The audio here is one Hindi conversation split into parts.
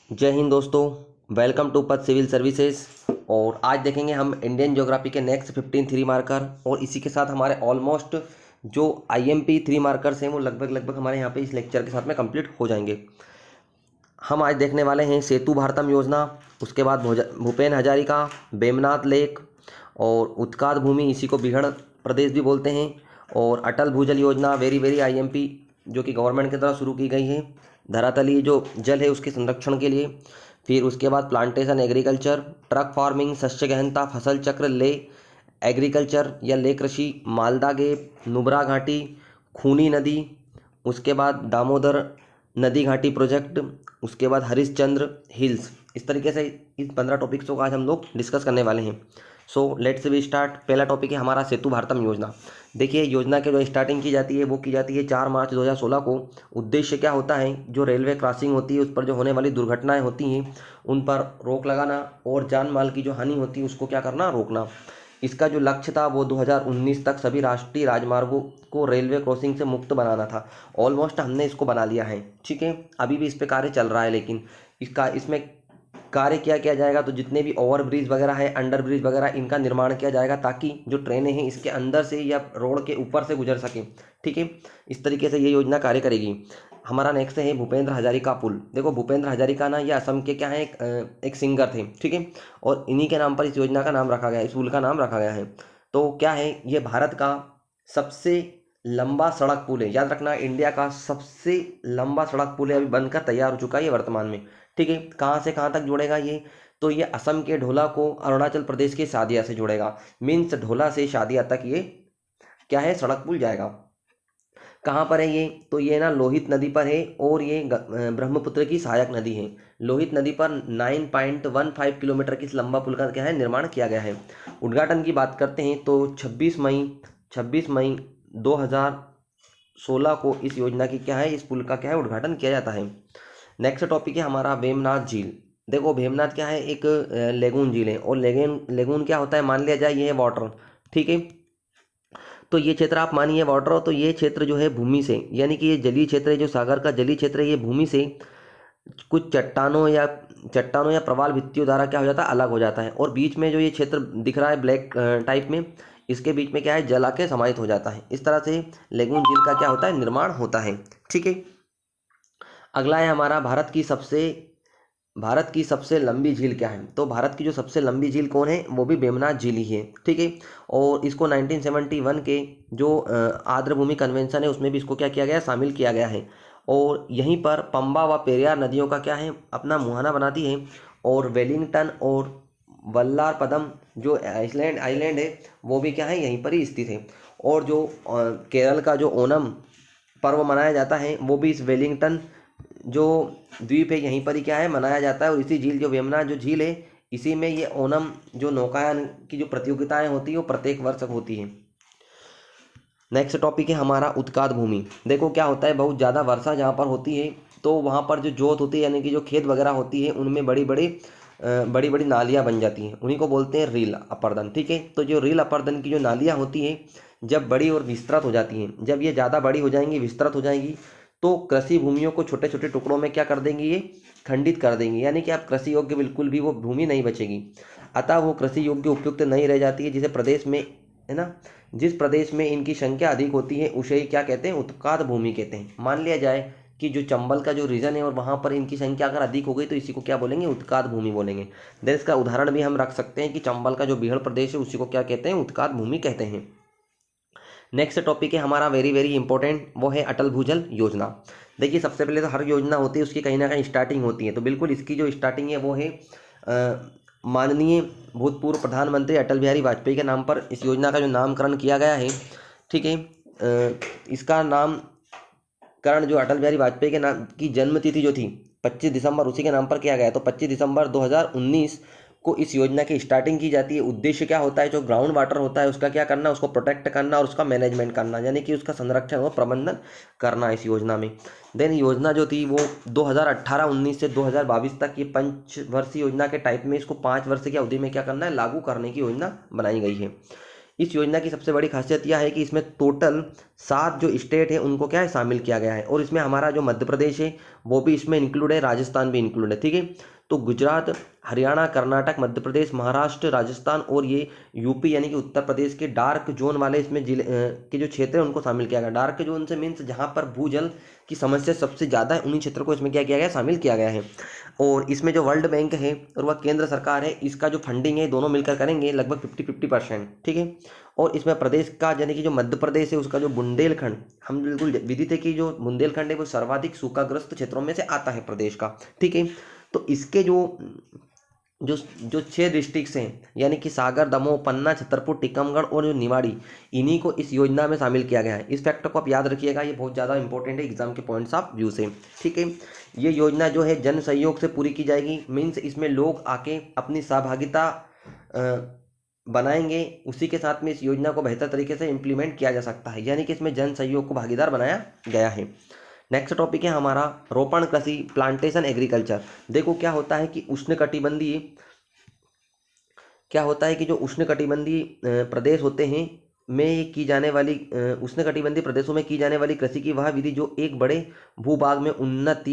जय हिंद दोस्तों, वेलकम टू पथ सिविल सर्विसेज। और आज देखेंगे हम इंडियन ज्योग्राफी के नेक्स्ट 15 थ्री मार्कर और इसी के साथ हमारे ऑलमोस्ट जो आईएमपी थ्री मार्कर्स हैं वो लगभग हमारे यहाँ पे इस लेक्चर के साथ में कंप्लीट हो जाएंगे। हम आज देखने वाले हैं सेतु भारतम योजना, उसके बाद भूपेन हजारिका, बेमनाथ लेक और उत्काद भूमि, इसी को बिहड़ प्रदेश भी बोलते हैं, और अटल भूजल योजना वेरी आईएमपी जो कि गवर्नमेंट की तरफ शुरू की गई है धरातलीय जो जल है उसके संरक्षण के लिए। फिर उसके बाद प्लांटेशन एग्रीकल्चर, ट्रक फार्मिंग, शस्य गहनता, फसल चक्र, ले एग्रीकल्चर या ले कृषि, मालदा गेप, नुब्रा घाटी, खूनी नदी, उसके बाद दामोदर नदी घाटी प्रोजेक्ट, उसके बाद हरिश्चंद्र हिल्स। इस तरीके से इस 15 टॉपिक्स को आज हम लोग डिस्कस करने वाले हैं। So let's we start. पहला टॉपिक है हमारा सेतु भारतम योजना। देखिए, योजना के जो स्टार्टिंग की जाती है वो की जाती है 4 मार्च 2016 को। उद्देश्य क्या होता है, जो रेलवे क्रॉसिंग होती है उस पर जो होने वाली दुर्घटनाएं होती हैं उन पर रोक लगाना और जान माल की जो हानि होती है उसको क्या करना, रोकना। इसका जो लक्ष्य था वो 2019 तक सभी राष्ट्रीय राजमार्गों को रेलवे क्रॉसिंग से मुक्त बनाना था। ऑलमोस्ट हमने इसको बना लिया है, ठीक है। अभी भी इस पे कार्य चल रहा है, लेकिन इसमें कार्य क्या किया जाएगा, तो जितने भी ओवर ब्रिज वगैरह है, अंडर ब्रिज वगैरह, इनका निर्माण किया जाएगा ताकि जो ट्रेनें हैं इसके अंदर से या रोड के ऊपर से गुजर सकें, ठीक है। इस तरीके से ये योजना कार्य करेगी। हमारा नेक्स्ट है भूपेंद्र हजारिका पुल। देखो, भूपेंद्र हजारिका ना ये असम के क्या है, एक सिंगर थे, ठीक है, और इन्हीं के नाम पर इस योजना का नाम रखा गया है, इस पुल का नाम रखा गया है। तो क्या है, ये भारत का सबसे लंबा सड़क पुल है। याद रखना, इंडिया का सबसे लंबा सड़क पुल है, अभी बनकर तैयार हो चुका है ये वर्तमान में, ठीक है। कहाँ से कहाँ तक जोड़ेगा ये, तो ये असम के ढोला को अरुणाचल प्रदेश के शादिया से जोड़ेगा। मीन्स ढोला से शादिया तक ये क्या है, सड़क पुल जाएगा। कहाँ पर है ये, तो ये ना लोहित नदी पर है और ये ब्रह्मपुत्र की सहायक नदी है। लोहित नदी पर 9.15 किलोमीटर की इस लंबा पुल का क्या है, निर्माण किया गया है। उद्घाटन की बात करते हैं तो 26 मई 2016 को इस योजना की क्या है, इस पुल का क्या है, उद्घाटन किया जाता है। नेक्स्ट टॉपिक है हमारा वेमनाथ झील। देखो, वेमनाथ क्या है, एक लेगून झील है, और लेगून क्या होता है, मान लिया जाए ये है वाटर, ठीक है। तो ये क्षेत्र आप मानिए वाटर हो, तो ये क्षेत्र जो है भूमि से, यानी कि ये जलीय क्षेत्र है, जो सागर का जलीय क्षेत्र है, ये भूमि से कुछ चट्टानों या प्रवाल भित्तियों द्वारा क्या हो जाता है, अलग हो जाता है। और बीच में जो ये क्षेत्र दिख रहा है ब्लैक टाइप में, इसके बीच में क्या है, जल आके समाहित हो जाता है। इस तरह से लेगून झील का क्या होता है, निर्माण होता है, ठीक है। अगला है हमारा भारत की सबसे लंबी झील क्या है, तो भारत की जो सबसे लंबी झील कौन है, वो भी वेमनाथ झील ही है, ठीक है। और इसको 1971 के जो आर्द्रभूमि कन्वेंशन है उसमें भी इसको क्या किया गया, शामिल किया गया है। और यहीं पर पंबा व पेरियार नदियों का क्या है, अपना मुहाना बनाती है। और वेलिंगटन और वल्लारपदम जो आइलैंड है वो भी क्या है, यहीं पर ही स्थित है। और जो केरल का जो ओनम पर्व मनाया जाता है वो भी इस वेलिंगटन जो द्वीप है यहीं पर ही क्या है, मनाया जाता है। और इसी झील जो वेमना जो झील है, इसी में ये ओनम जो नौकायन की जो प्रतियोगिताएं होती है वो प्रत्येक वर्ष होती है। नेक्स्ट टॉपिक है हमारा उत्काद भूमि। देखो, क्या होता है, बहुत ज़्यादा वर्षा जहाँ पर होती है तो वहाँ पर जो जोत होती है, यानी कि जो खेत वगैरह होती है, उनमें बड़ी बड़ी नालियाँ बन जाती हैं, उन्हीं को बोलते हैं रील अपर्दन, ठीक है। तो जो रील अपर्दन की जो नालियाँ होती हैं, जब बड़ी और विस्तृत हो जाती हैं, जब ये ज़्यादा बड़ी हो जाएंगी, विस्तृत हो जाएंगी, तो कृषि भूमियों को छोटे छोटे टुकड़ों में क्या कर देंगी, ये खंडित कर देंगी, यानी कि आप कृषि योग्य बिल्कुल भी वो भूमि नहीं बचेगी। अतः वो कृषि योग्य उपयुक्त नहीं रह जाती है, जिसे प्रदेश में है ना, जिस प्रदेश में इनकी संख्या अधिक होती है उसे ही क्या कहते हैं, उत्काद भूमि कहते हैं। मान लिया जाए कि जो चंबल का जो रीजन है और वहाँ पर इनकी संख्या अगर अधिक हो गई तो इसी को क्या बोलेंगे, उत्काद भूमि बोलेंगे। देन इसका उदाहरण भी हम रख सकते हैं कि चंबल का जो बिहड़ प्रदेश है उसी को क्या कहते हैं, उत्काद भूमि कहते हैं। नेक्स्ट टॉपिक है हमारा वेरी इंपॉर्टेंट, वो है अटल भूजल योजना। देखिए, सबसे पहले तो हर योजना होती है उसकी कहीं ना कहीं स्टार्टिंग होती है, तो बिल्कुल इसकी जो स्टार्टिंग है वो है माननीय भूतपूर्व प्रधानमंत्री अटल बिहारी वाजपेयी के नाम पर इस योजना का जो नामकरण किया गया है, ठीक है। इसका नामकरण जो अटल बिहारी वाजपेयी के नाम की जन्मतिथि जो थी 25 दिसंबर, उसी के नाम पर किया गया। तो 25 दिसंबर 2019 को इस योजना की स्टार्टिंग की जाती है। उद्देश्य क्या होता है, जो ग्राउंड वाटर होता है उसका क्या करना, उसको प्रोटेक्ट करना और उसका मैनेजमेंट करना, यानी कि उसका संरक्षण और प्रबंधन करना इस योजना में। देन योजना जो थी वो 2018-19 से 2022 तक ये पंचवर्षीय योजना के टाइप में इसको 5 वर्ष की अवधि में क्या करना है, लागू करने की योजना बनाई गई है। इस योजना की सबसे बड़ी खासियत यह है कि इसमें टोटल 7 जो स्टेट है उनको क्या है शामिल किया गया है, और इसमें हमारा जो मध्य प्रदेश है वो भी इसमें इंक्लूड है, राजस्थान भी इंक्लूड है। ठीक है, तो गुजरात, हरियाणा, कर्नाटक, मध्य प्रदेश, महाराष्ट्र, राजस्थान और ये यूपी यानी कि उत्तर प्रदेश के डार्क जोन वाले इसमें जिले के जो क्षेत्र है उनको शामिल किया गया। डार्क जोन से मीन्स जहाँ पर भूजल की समस्या सबसे ज़्यादा है, उन्हीं क्षेत्रों को इसमें क्या किया गया, शामिल किया गया है। और इसमें जो वर्ल्ड बैंक है और वह केंद्र सरकार है, इसका जो फंडिंग है दोनों मिलकर करेंगे लगभग 50-50%। ठीक है, और इसमें प्रदेश का यानी कि जो मध्य प्रदेश है उसका जो बुंदेलखंड, हम बिल्कुल विदित है कि जो बुंदेलखंड है वो सर्वाधिक सूखाग्रस्त क्षेत्रों में से आता है प्रदेश का। ठीक है, तो इसके जो जो जो 6 डिस्ट्रिक्ट्स हैं यानी कि सागर, दमोह, पन्ना, छतरपुर, टीकमगढ़ और जो निवाड़ी, इन्हीं को इस योजना में शामिल किया गया है। इस फैक्टर को आप याद रखिएगा, ये बहुत ज़्यादा इंपॉर्टेंट है एग्जाम के पॉइंट्स ऑफ व्यू से। ठीक है, ये योजना जो है जन सहयोग से पूरी की जाएगी, मीन्स इसमें लोग आके अपनी सहभागिता बनाएंगे, उसी के साथ में इस योजना को बेहतर तरीके से इम्प्लीमेंट किया जा सकता है, यानी कि इसमें जन सहयोग को भागीदार बनाया गया है। नेक्स्ट टॉपिक है हमारा रोपण कृषि, प्लांटेशन एग्रीकल्चर। देखो क्या होता है कि उष्णकटिबंधीय जो उष्णकटिबंधीय प्रदेश होते हैं में की जाने वाली उष्णकटिबंधीय प्रदेशों में की जाने वाली कृषि की वह विधि जो एक बड़े भूभाग में उन्नत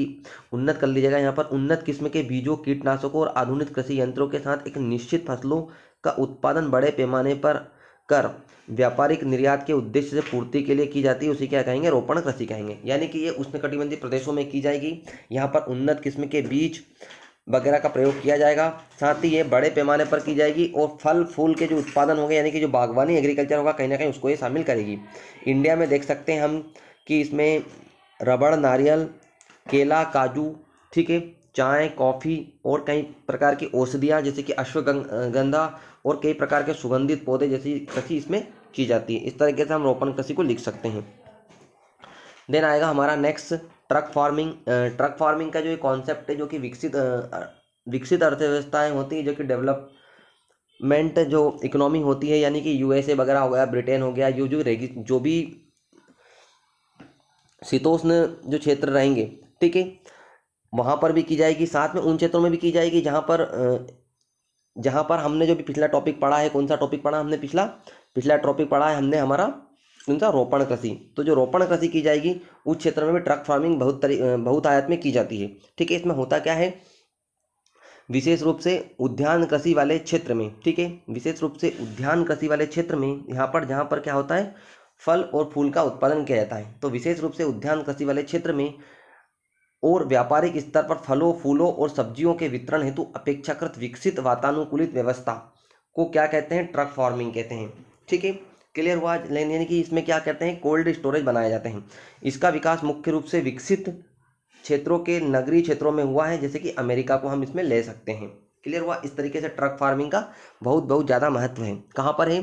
कर लीजिएगा। यहाँ पर उन्नत किस्म के बीजों, कीटनाशकों और आधुनिक कृषि यंत्रों के साथ एक निश्चित फसलों का उत्पादन बड़े पैमाने पर कर व्यापारिक निर्यात के उद्देश्य से पूर्ति के लिए की जाती है, उसी क्या कहेंगे, रोपण कृषि कहेंगे। यानी कि ये उष्णकटिबंधीय प्रदेशों में की जाएगी, यहाँ पर उन्नत किस्म के बीज वगैरह का प्रयोग किया जाएगा, साथ ही ये बड़े पैमाने पर की जाएगी, और फल फूल के जो उत्पादन होंगे यानी कि जो बागवानी एग्रीकल्चर होगा कहीं ना कहीं उसको ये शामिल करेगी। इंडिया में देख सकते हैं हम कि इसमें रबड़, नारियल, केला, काजू, ठीक है, चाय, कॉफ़ी और कई प्रकार की औषधियाँ जैसे कि अश्वगंधा और कई प्रकार के सुगंधित पौधे जैसी कृषि इसमें की जाती है। इस तरीके से हम रोपण कृषि को लिख सकते हैं। देन आएगा हमारा next truck farming. Truck farming का जो कॉन्सेप्ट है जो कि विकसित अर्थव्यवस्थाएं होती हैं, जो कि डेवलपमेंट जो इकोनॉमी होती है यानी कि यूएसए वगैरह हो गया, ब्रिटेन हो गया, जो भी शीतोष्ण जो क्षेत्र रहेंगे, ठीक है, वहाँ पर भी की जाएगी, साथ में उन क्षेत्रों में भी की जाएगी जहाँ पर हमने जो भी पिछला टॉपिक पढ़ा है, कौन सा टॉपिक पढ़ा हमने, पिछला टॉपिक पढ़ा है हमने हमारा कौन सा, रोपण कृषि। तो जो रोपण कृषि की जाएगी उस क्षेत्र में भी ट्रक फार्मिंग बहुत आयत में की जाती है। ठीक है, इसमें होता क्या है, विशेष रूप से उद्यान कृषि वाले क्षेत्र में, ठीक है, विशेष रूप से उद्यान कृषि वाले क्षेत्र में जहाँ पर क्या होता है, फल और फूल का उत्पादन किया जाता है। तो विशेष रूप से उद्यान कृषि वाले क्षेत्र में और व्यापारिक स्तर पर फलों, फूलों और सब्जियों के वितरण हेतु अपेक्षाकृत विकसित वातानुकूलित व्यवस्था को क्या कहते हैं, ट्रक फार्मिंग कहते हैं। ठीक है, क्लियर हुआ। यानी कि इसमें क्या कहते हैं, कोल्ड स्टोरेज बनाए जाते हैं। इसका विकास मुख्य रूप से विकसित क्षेत्रों के नगरीय क्षेत्रों में हुआ है, जैसे कि अमेरिका को हम इसमें ले सकते हैं। क्लियर हुआ। इस तरीके से ट्रक फार्मिंग का बहुत ज़्यादा महत्व है। कहाँ पर है,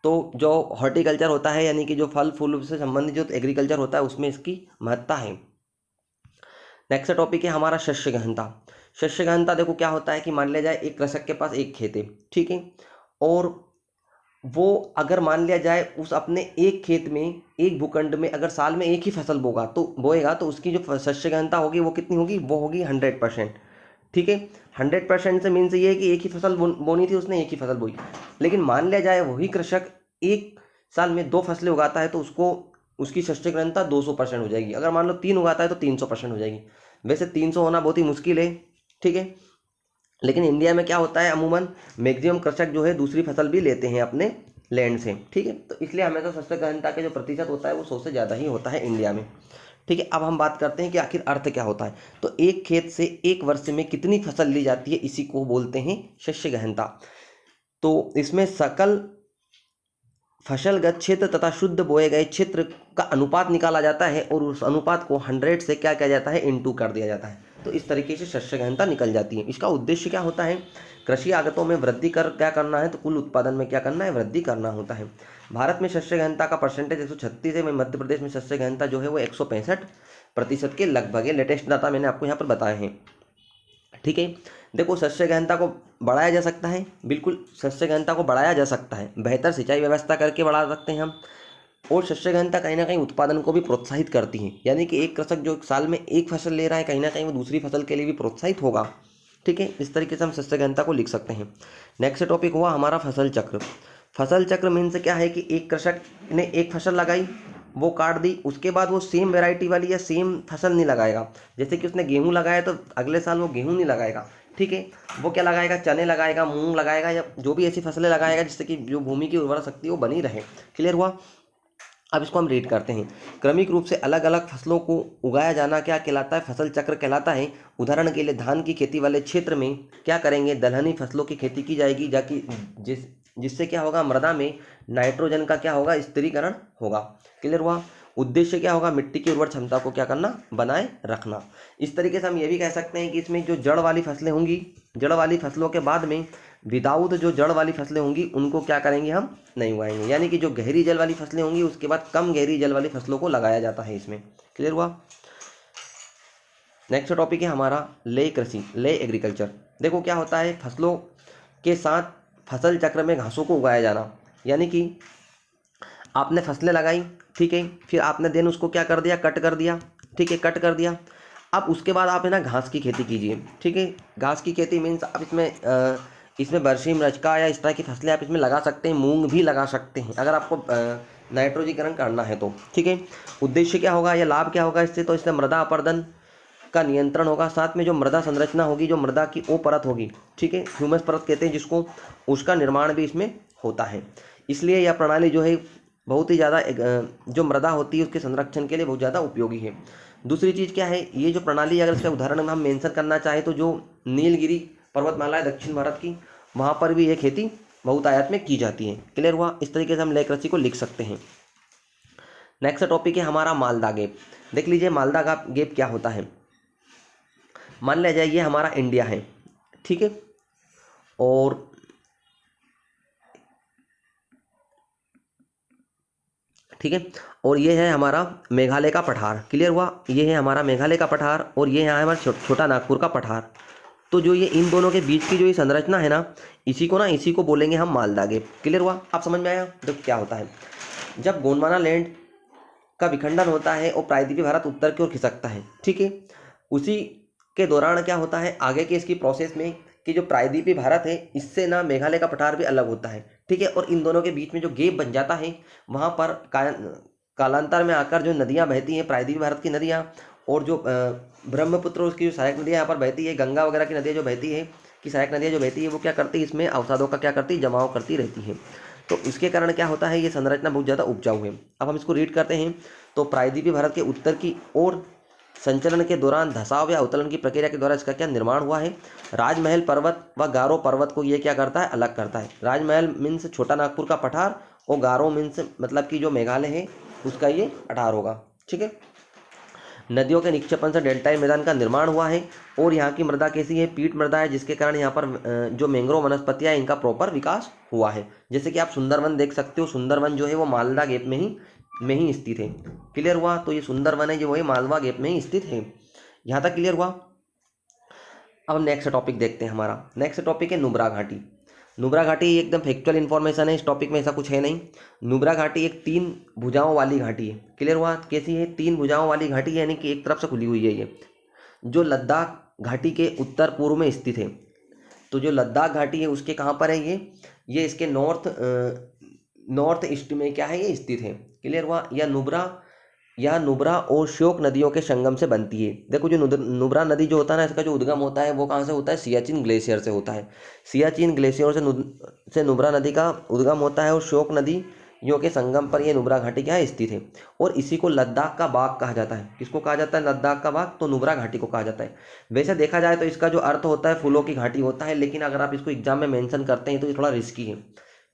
तो जो हॉर्टिकल्चर होता है यानी कि जो फल फूल से संबंधित जो एग्रीकल्चर होता है उसमें इसकी महत्ता है। नेक्स्ट टॉपिक है हमारा शस्य गहनता। शस्य गहनता देखो क्या होता है कि मान लिया जाए एक कृषक के पास एक खेत है, ठीक है, और वो अगर मान लिया जाए उस अपने एक खेत में, एक भूखंड में अगर साल में एक ही फसल बोएगा तो उसकी जो शस्य गहनता होगी वो कितनी होगी, वो होगी 100%। ठीक है, 100% से मीन्स ये है कि एक ही फसल बोनी थी, उसने एक ही फसल बोई। लेकिन मान लिया जाए वही कृषक एक साल में 2 फसलें उगाता है तो उसकी शस्य गहनता 200% हो जाएगी। अगर मान लो 3 उगाता है तो 300% हो जाएगी। वैसे 300 होना बहुत ही मुश्किल है, ठीक है, लेकिन इंडिया में क्या होता है, अमूमन मैक्सिमम कृषक जो है दूसरी फसल भी लेते हैं अपने लैंड से। ठीक है, तो इसलिए हमेशा शस्य गहनता के जो प्रतिशत होता है वो 100 से ज़्यादा ही होता है इंडिया में। ठीक है, अब हम बात करते हैं कि आखिर अर्थ क्या होता है। तो एक खेत से एक वर्ष में कितनी फसल ली जाती है, इसी को बोलते हैं शस्य गहनता। तो इसमें सकल फसलगत क्षेत्र तथा शुद्ध बोए गए क्षेत्र का अनुपात निकाला जाता है और उस अनुपात को 100 से क्या किया जाता है, इनटू कर दिया जाता है। तो इस तरीके से शस्य गहनता निकल जाती है। इसका उद्देश्य क्या होता है, कृषि आगतों में वृद्धि क्या करना है, तो कुल उत्पादन में क्या करना है, वृद्धि करना होता है। भारत में शस्य गहनता का परसेंटेज 136 है। मध्य प्रदेश में शस्य गहनता जो है वो 165% के लगभग है। लेटेस्ट डाटा मैंने आपको यहाँ पर बताए हैं। ठीक है, देखो शस्य गहनता को बढ़ाया जा सकता है, बिल्कुल शस्य गहनता को बढ़ाया जा सकता है। बेहतर सिंचाई व्यवस्था करके बढ़ा सकते हैं हम। और शस्य गहनता कहीं ना कहीं उत्पादन को भी प्रोत्साहित करती है, यानी कि एक कृषक जो साल में एक फसल ले रहा है कहीं ना कहीं वो दूसरी फसल के लिए भी प्रोत्साहित होगा। ठीक है, इस तरीके से हम शस्य गहनता को लिख सकते हैं। नेक्स्ट टॉपिक हुआ हमारा फसल चक्र। फसल चक्र मीन्स क्या है कि एक कृषक ने एक फसल लगाई, वो काट दी, उसके बाद वो सेम वैरायटी वाली या सेम फसल नहीं लगाएगा। जैसे कि उसने गेहूं लगाया तो अगले साल वो गेहूं नहीं लगाएगा, ठीक है, वो क्या लगाएगा, चने लगाएगा, मूंग लगाएगा, या जो भी ऐसी फसलें लगाएगा जिससे कि जो भूमि की उर्वरा शक्ति वो बनी रहे। क्लियर हुआ। अब इसको हम रीड करते हैं। क्रमिक रूप से अलग अलग फसलों को उगाया जाना क्या कहलाता है, फसल चक्र कहलाता है। उदाहरण के लिए धान की खेती वाले क्षेत्र में क्या करेंगे, दलहनी फसलों की खेती की जाएगी, जाकि जिससे क्या होगा, मृदा में नाइट्रोजन का क्या होगा, स्थिरीकरण होगा। क्लियर हुआ। उद्देश्य क्या होगा, मिट्टी की उर्वर क्षमता को क्या करना, बनाए रखना। इस तरीके से हम ये भी कह सकते हैं कि इसमें जो जड़ वाली फसलें होंगी, जड़ वाली फसलों के बाद में विदाउट जो जड़ वाली फसलें होंगी उनको क्या करेंगे, हम नहीं उगाएंगे। यानी कि जो गहरी जल वाली फसलें होंगी उसके बाद कम गहरी जल वाली फसलों को लगाया जाता है इसमें। क्लियर हुआ। नेक्स्ट टॉपिक है हमारा ले कृषि, ले एग्रीकल्चर। देखो क्या होता है, फसलों के साथ फसल चक्र में घासों को उगाया जाना। यानी कि आपने फसलें लगाई, ठीक है, फिर आपने दिन उसको क्या कर दिया, कट कर दिया, ठीक है, कट कर दिया। अब उसके बाद आप है ना घास की खेती कीजिए, ठीक है। घास की खेती मीन्स आप इसमें बरसी, मिर्चका या इस तरह की फसलें आप इसमें लगा सकते हैं, मूंग भी लगा सकते हैं अगर आपको नाइट्रोजीकरण करना है तो, ठीक है। उद्देश्य क्या होगा या लाभ क्या होगा इससे, तो इससे मृदा अपरदन का नियंत्रण होगा, साथ में जो मृदा संरचना होगी, जो मृदा की ओ परत होगी, ठीक है, ह्यूमस परत कहते हैं जिसको, उसका निर्माण भी इसमें होता है। इसलिए यह प्रणाली जो है बहुत ही ज़्यादा जो मृदा होती है उसके संरक्षण के लिए बहुत ज़्यादा उपयोगी है। दूसरी चीज़ क्या है, ये जो प्रणाली अगर इसका उदाहरण हम मेंशन करना चाहें तो जो नीलगिरी पर्वतमाला है दक्षिण भारत की, वहाँ पर भी ये खेती बहुतायत में की जाती है। क्लियर हुआ। इस तरीके से हम ले कृषि को लिख सकते हैं। नेक्स्ट टॉपिक है हमारा मालदा गैप। देख लीजिए मालदा गैप क्या होता है। मान लिया जाए ये हमारा इंडिया है, ठीक है, और ठीक है, और ये है हमारा मेघालय का पठार। क्लियर हुआ। ये है हमारा मेघालय का पठार और ये है हमारा छोटा नागपुर का पठार। तो जो ये इन दोनों के बीच की जो ये संरचना है ना, इसी को बोलेंगे हम मालदा गैप। क्लियर हुआ। आप समझ में आया। तो क्या होता है, जब गोंडवाना लैंड का विखंडन होता है और प्रायद्वीपीय भारत उत्तर की ओर खिसकता है, ठीक है, उसी के दौरान क्या होता है आगे की इसकी प्रोसेस में कि जो प्रायद्वीपीय भारत है इससे ना मेघालय का पठार भी अलग होता है, ठीक है, और इन दोनों के बीच में जो गैप बन जाता है वहाँ पर कालांतर में आकर जो नदियाँ बहती हैं, प्रायद्वीपीय भारत की नदियाँ, और जो ब्रह्मपुत्र उसकी जो सहायक नदियाँ यहाँ पर बहती है, गंगा वगैरह की नदियाँ जो बहती है, कि सहायक नदियाँ जो बहती है, वो क्या करती है, इसमें अवसादों का क्या करती है, जमाव करती रहती है। तो इसके कारण क्या होता है, ये संरचना बहुत ज़्यादा उपजाऊ है। अब हम इसको रीड करते हैं। तो प्रायद्वीपीय भारत के उत्तर की ओर संचलन के दौरान धसाव या उत्तोलन की प्रक्रिया के द्वारा इसका क्या निर्माण हुआ है। राजमहल पर्वत व गारो पर्वत को ये क्या करता है, अलग करता है। राजमहल मीन्स छोटा नागपुर का पठार और गारो मीन्स मतलब कि जो मेघालय है उसका ये पठार होगा, ठीक है। नदियों के निक्षेपण से डेल्टाई मैदान का निर्माण हुआ है और यहाँ की मृदा कैसी है, पीट मृदा है, जिसके कारण यहाँ पर जो मैंग्रोव वनस्पतियाँ इनका प्रॉपर विकास हुआ है। जैसे कि आप सुंदरवन देख सकते हो, सुंदरवन जो है वो मालदा गैप में ही स्थित है। क्लियर हुआ। तो ये सुंदरवन है जो है मालवा गैप में ही स्थित है। यहाँ तक क्लियर हुआ। अब हम नेक्स्ट टॉपिक देखते हैं। हमारा नेक्स्ट टॉपिक है नुब्रा घाटी। नुब्रा घाटी एकदम फैक्चुअल इन्फॉर्मेशन है, इस टॉपिक में ऐसा कुछ है नहीं। नुब्रा घाटी एक 3 भुजाओं वाली घाटी है। क्लियर हुआ। कैसी है, 3 भुजाओं वाली घाटी है, यानी कि एक तरफ से खुली हुई है ये, जो लद्दाख घाटी के उत्तर पूर्व में स्थित है। तो जो लद्दाख घाटी है उसके कहाँ पर है ये इसके नॉर्थ ईस्ट में क्या है, ये स्थित है। क्लियर हुआ। यह नुब्रा और श्योक नदियों के संगम से बनती है। देखो जो नुब्रा नदी जो होता है ना, इसका जो उद्गम होता है वो कहाँ से होता है, सियाचिन ग्लेशियर से होता है। सियाचिन ग्लेशियर से नुब्रा नदी का उद्गम होता है और श्योक नदियों के संगम पर यह नुब्रा घाटी क्या है, स्थित है। और इसी को लद्दाख का बाग कहा जाता है। किसको कहा जाता है, लद्दाख का बाग, तो नुब्रा घाटी को कहा जाता है। वैसे देखा जाए तो इसका जो अर्थ होता है फूलों की घाटी होता है, लेकिन अगर आप इसको एग्जाम में मेंशन करते हैं तो ये थोड़ा रिस्की है,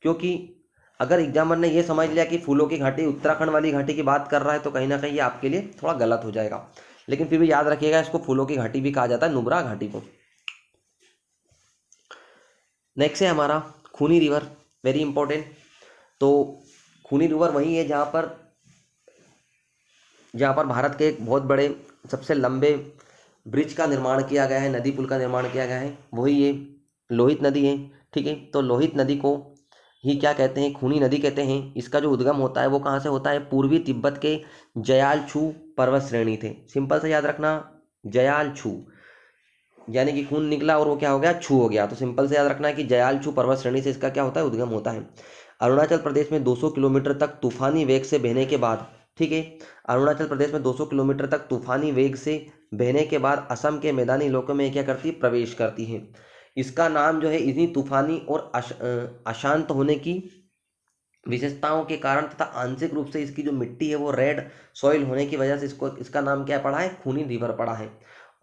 क्योंकि अगर एग्जामर ने ये समझ लिया कि फूलों की घाटी उत्तराखंड वाली घाटी की बात कर रहा है तो कहीं ना कहीं ये आपके लिए थोड़ा गलत हो जाएगा। लेकिन फिर भी याद रखिएगा, इसको फूलों की घाटी भी कहा जाता है, नुब्रा घाटी को। नेक्स्ट है हमारा खूनी रिवर, वेरी इंपॉर्टेंट। तो खूनी रिवर वही है जहाँ पर भारत के एक बहुत बड़े सबसे लंबे ब्रिज का निर्माण किया गया है, नदी पुल का निर्माण किया गया है, वही ये लोहित नदी है, ठीक है। तो लोहित नदी को ही क्या कहते हैं, खूनी नदी कहते हैं। इसका जो उद्गम होता है वो कहाँ से होता है, पूर्वी तिब्बत के जयालछू पर्वत श्रेणी थे। सिंपल से याद रखना, जयालछू यानी कि खून निकला और वो क्या हो गया, छू हो गया। तो सिंपल से याद रखना है कि जयालछू पर्वत श्रेणी से इसका क्या होता है, उद्गम होता है। अरुणाचल प्रदेश में 200 किलोमीटर तक तूफानी वेग से बहने के बाद, ठीक है, अरुणाचल प्रदेश में 200 किलोमीटर तक तूफानी वेग से बहने के बाद असम के मैदानी इलाकों में क्या करती है, प्रवेश करती है। इसका नाम जो है इन्हीं तूफानी और अशांत होने की विशेषताओं के कारण तथा आंशिक रूप से इसकी जो मिट्टी है वो रेड सॉइल होने की वजह से इसका नाम क्या पड़ा है, खूनी रिवर पड़ा है।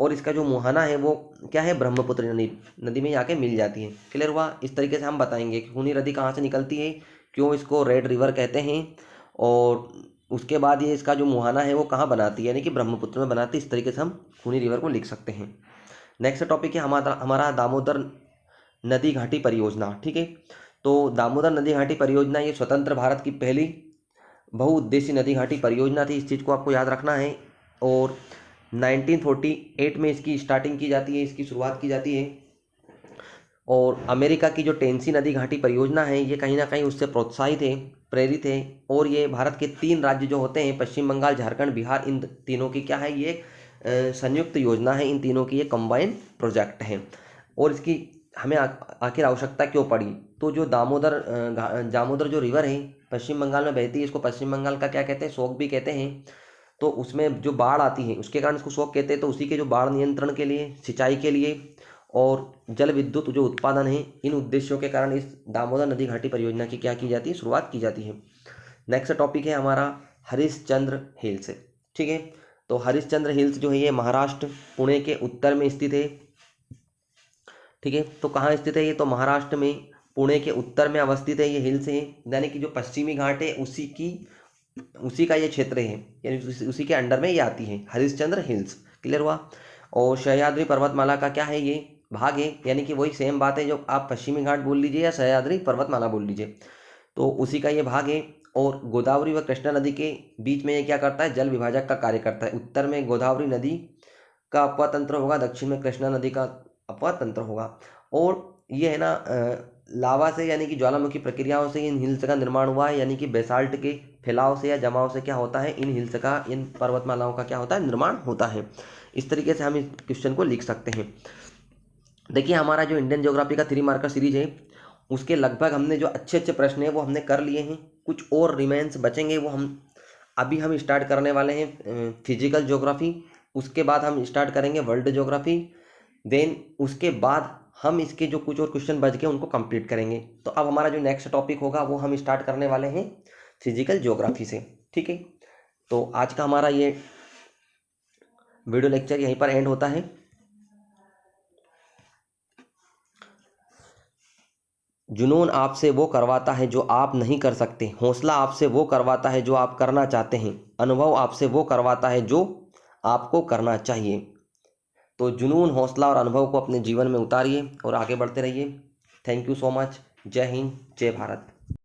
और इसका जो मुहाना है वो क्या है, ब्रह्मपुत्र नदी में जाके मिल जाती है। क्लियर हुआ? इस तरीके से हम बताएंगे कि खूनी नदी कहाँ से निकलती है, क्यों इसको रेड रिवर कहते हैं, और उसके बाद ये इसका जो मुहाना है वो कहाँ बनाती है, यानी कि ब्रह्मपुत्र में बनाती है। इस तरीके से हम खूनी रिवर को लिख सकते हैं। नेक्स्ट टॉपिक है हमारा दामोदर नदी घाटी परियोजना। ठीक है, तो दामोदर नदी घाटी परियोजना ये स्वतंत्र भारत की पहली बहुउद्देशीय नदी घाटी परियोजना थी। इस चीज़ को आपको याद रखना है। और 1948 में इसकी स्टार्टिंग की जाती है, इसकी शुरुआत की जाती है। और अमेरिका की जो टेंसी नदी घाटी परियोजना है ये कहीं ना कहीं उससे प्रोत्साहित है, प्रेरित है। और ये भारत के 3 राज्य जो होते हैं, पश्चिम बंगाल, झारखंड, बिहार, इन तीनों की क्या है, ये संयुक्त योजना है। इन तीनों की ये कंबाइंड प्रोजेक्ट है। और इसकी हमें आखिर आवश्यकता क्यों पड़ी, तो जो दामोदर जो रिवर है पश्चिम बंगाल में बहती है, इसको पश्चिम बंगाल का क्या कहते हैं, शोक भी कहते हैं। तो उसमें जो बाढ़ आती है उसके कारण इसको शोक कहते हैं। तो उसी के जो बाढ़ नियंत्रण के लिए, सिंचाई के लिए और जल विद्युत जो उत्पादन है, इन उद्देश्यों के कारण इस दामोदर नदी घाटी परियोजना की क्या की जाती है, शुरुआत की जाती है। नेक्स्ट टॉपिक है हमारा हरिश्चंद्र हिल्स। ठीक है, तो हरिश्चंद्र हिल्स जो है ये महाराष्ट्र, पुणे के उत्तर में स्थित है। ठीक है, तो कहाँ स्थित है ये, तो महाराष्ट्र में पुणे के उत्तर में अवस्थित है ये हिल्स है। यानी कि जो पश्चिमी घाट है उसी का ये क्षेत्र है, यानी उसी के अंडर में ये आती है, हरिश्चंद्र हिल्स। क्लियर हुआ? और सह्याद्री पर्वतमाला का क्या है, ये भाग है। यानी कि वही सेम बात है, जो आप पश्चिमी घाट बोल लीजिए या सह्याद्री पर्वतमाला बोल लीजिए, तो उसी का ये भाग है। और गोदावरी व कृष्णा नदी के बीच में ये क्या करता है, जल विभाजक का कार्य करता है। उत्तर में गोदावरी नदी का अपवा तंत्र होगा, दक्षिण में कृष्णा नदी का अपवा तंत्र होगा। और ये है ना लावा से, यानी कि ज्वालामुखी प्रक्रियाओं से इन हिल्स का निर्माण हुआ है। यानी कि बेसाल्ट के फैलाव से या जमाव से क्या होता है, इन हिल्स का, इन पर्वतमालाओं का क्या होता है, निर्माण होता है। इस तरीके से हम इस क्वेश्चन को लिख सकते हैं। देखिए, हमारा जो इंडियन ज्योग्राफी का 3 मार्कर सीरीज है उसके लगभग हमने जो अच्छे अच्छे प्रश्न हैं वो हमने कर लिए हैं। कुछ और रिमेंस बचेंगे, वो हम स्टार्ट करने वाले हैं फिजिकल ज्योग्राफी। उसके बाद हम स्टार्ट करेंगे वर्ल्ड ज्योग्राफी। देन उसके बाद हम इसके जो कुछ और क्वेश्चन बच गए उनको कंप्लीट करेंगे। तो अब हमारा जो नेक्स्ट टॉपिक होगा वो हम स्टार्ट करने वाले हैं फिजिकल ज्योग्राफी से। ठीक है, तो आज का हमारा ये वीडियो लेक्चर यहीं पर एंड होता है। जुनून आपसे वो करवाता है जो आप नहीं कर सकते, हौसला आपसे वो करवाता है जो आप करना चाहते हैं, अनुभव आपसे वो करवाता है जो आपको करना चाहिए। तो जुनून, हौसला और अनुभव को अपने जीवन में उतारिए और आगे बढ़ते रहिए। Thank you so much. जय हिंद, जय भारत।